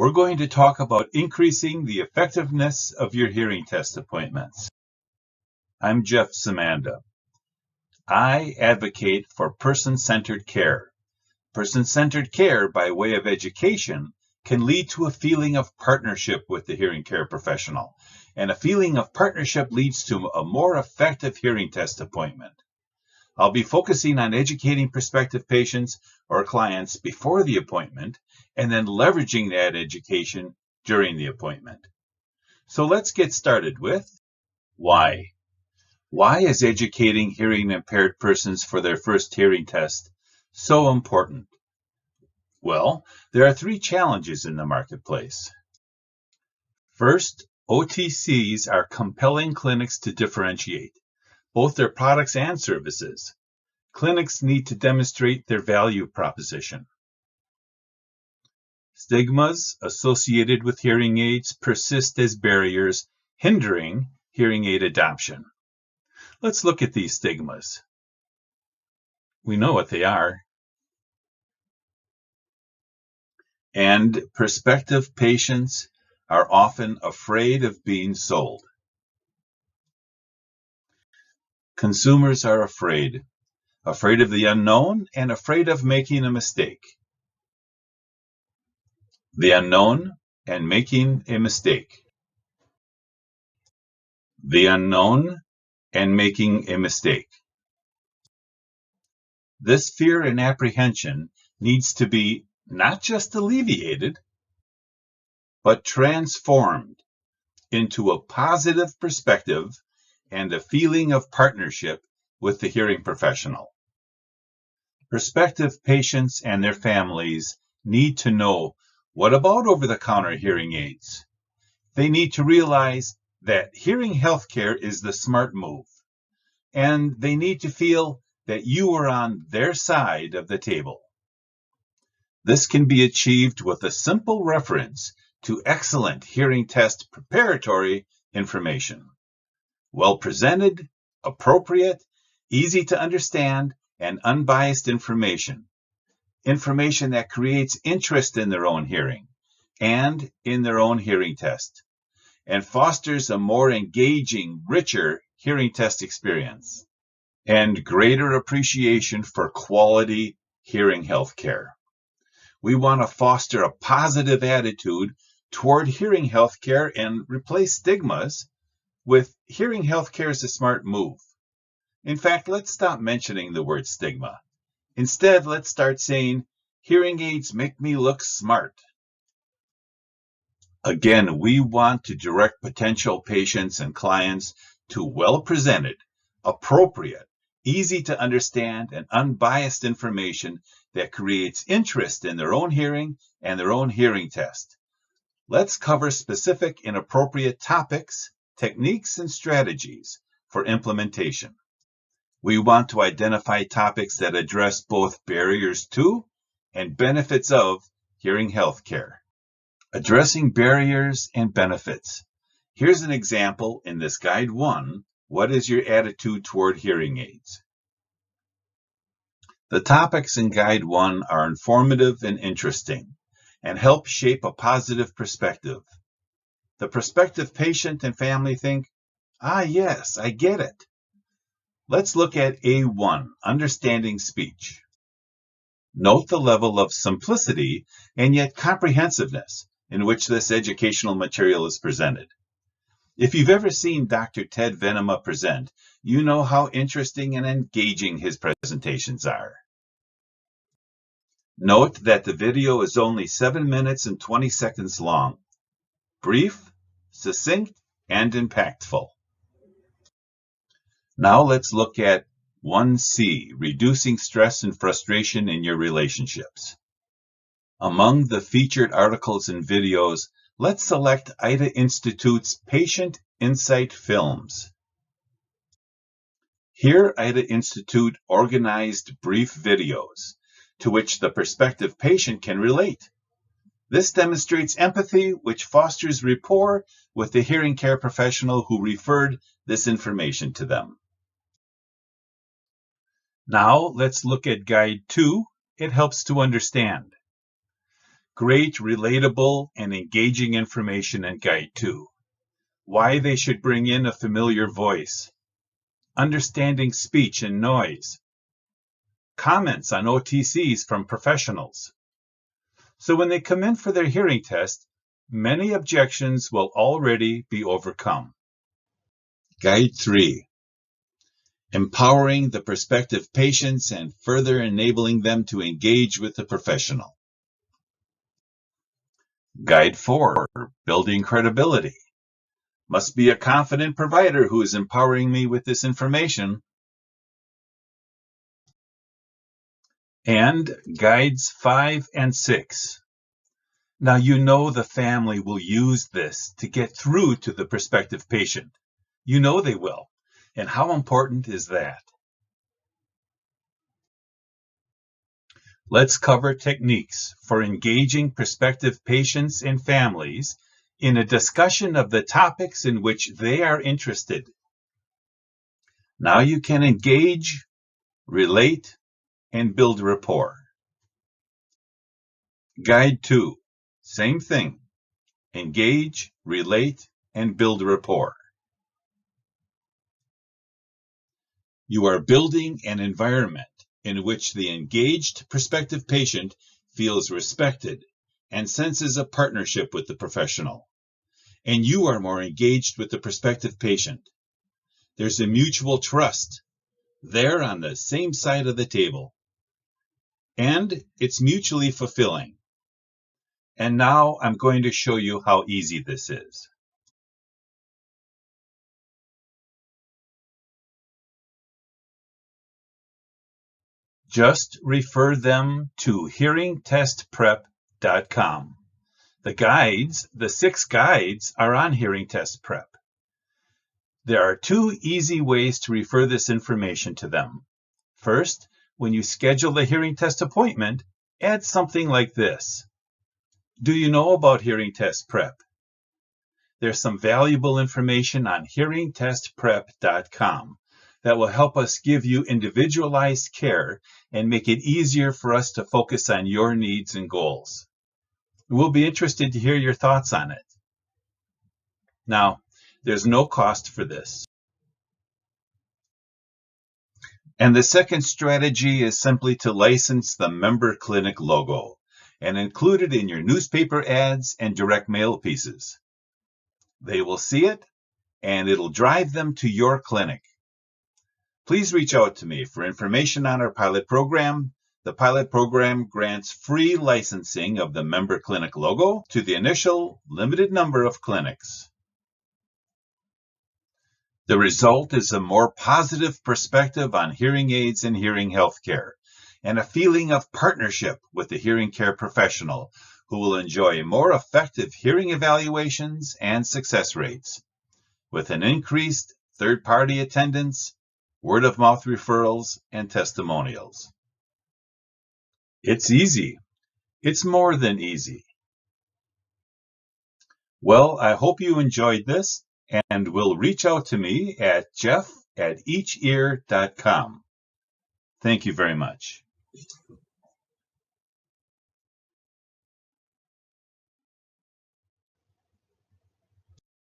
we're going to talk about increasing the effectiveness of your hearing test appointments. I'm Jeff Szmanda. I advocate for person-centered care. Person-centered care by way of education can lead to a feeling of partnership with the hearing care professional, and a feeling of partnership leads to a more effective hearing test appointment. I'll be focusing on educating prospective patients or clients before the appointment, and then leveraging that education during the appointment. So let's get started with why. Why is educating hearing impaired persons for their first hearing test so important? Well, there are three challenges in the marketplace. First, OTCs are compelling clinics to differentiate both their products and services. Clinics need to demonstrate their value proposition. Stigmas associated with hearing aids persist as barriers hindering hearing aid adoption. Let's look at these stigmas. We know what they are. And prospective patients are often afraid of being sold. Consumers are afraid of the unknown and afraid of making a mistake. The unknown and making a mistake. The unknown and making a mistake. This fear and apprehension needs to be not just alleviated, but transformed into a positive perspective and a feeling of partnership with the hearing professional. Prospective patients and their families need to know, what about over-the-counter hearing aids? They need to realize that hearing healthcare is the smart move, and they need to feel that you are on their side of the table. This can be achieved with a simple reference to excellent hearing test preparatory information. Well presented, appropriate, easy to understand, and unbiased information. Information that creates interest in their own hearing and in their own hearing test, and fosters a more engaging, richer hearing test experience, and greater appreciation for quality hearing health care. We want to foster a positive attitude toward hearing health care and replace stigmas with hearing health care is a smart move. In fact, let's stop mentioning the word stigma. Instead, let's start saying, hearing aids make me look smart. Again, we want to direct potential patients and clients to well-presented, appropriate, easy to understand, and unbiased information that creates interest in their own hearing and their own hearing test. Let's cover specific and appropriate topics, techniques, and strategies for implementation. We want to identify topics that address both barriers to and benefits of hearing health care. Addressing barriers and benefits. Here's an example in this Guide 1, What is your attitude toward hearing aids? The topics in Guide 1 are informative and interesting, and help shape a positive perspective. The prospective patient and family think, yes, I get it. Let's look at A1, Understanding Speech. Note the level of simplicity and yet comprehensiveness in which this educational material is presented. If you've ever seen Dr. Ted Venema present, you know how interesting and engaging his presentations are. Note that the video is only 7 minutes and 20 seconds long. Brief, succinct, and impactful. Now let's look at 1C, Reducing Stress and Frustration in Your Relationships. Among the featured articles and videos, let's select IDA Institute's Patient Insight Films. Here, IDA Institute organized brief videos to which the prospective patient can relate. This demonstrates empathy, which fosters rapport with the hearing care professional who referred this information to them. Now, let's look at Guide 2. It helps to understand. Great, relatable, and engaging information in Guide 2. Why they should bring in a familiar voice. Understanding speech and noise. Comments on OTCs from professionals. So when they come in for their hearing test, many objections will already be overcome. Guide 3. Empowering the prospective patients and further enabling them to engage with the professional. Guide 4. Building credibility. Must be a confident provider who is empowering me with this information. And Guides 5 and 6. Now you know the family will use this to get through to the prospective patient. You know they will. And how important is that? Let's cover techniques for engaging prospective patients and families in a discussion of the topics in which they are interested. Now you can engage, relate, and build rapport. Guide 2. Same thing. Engage, relate, and build rapport. You are building an environment in which the engaged prospective patient feels respected and senses a partnership with the professional. And you are more engaged with the prospective patient. There's a mutual trust. They're on the same side of the table. And it's mutually fulfilling. And now I'm going to show you how easy this is. Just refer them to HearingTestPrep.com. The 6 guides are on HearingTestPrep. There are 2 easy ways to refer this information to them. First, when you schedule a hearing test appointment, add something like this. Do you know about HearingTestPrep? There's some valuable information on HearingTestPrep.com that will help us give you individualized care and make it easier for us to focus on your needs and goals. We'll be interested to hear your thoughts on it. Now, there's no cost for this. And the second strategy is simply to license the member clinic logo and include it in your newspaper ads and direct mail pieces. They will see it, and it'll drive them to your clinic. Please reach out to me for information on our pilot program. The pilot program grants free licensing of the member clinic logo to the initial limited number of clinics. The result is a more positive perspective on hearing aids and hearing healthcare, and a feeling of partnership with the hearing care professional who will enjoy more effective hearing evaluations and success rates, with an increased third-party attendance, word-of-mouth referrals, and testimonials. It's easy. It's more than easy. Well, I hope you enjoyed this, and will reach out to me at jeff@eachear.com. Thank you very much.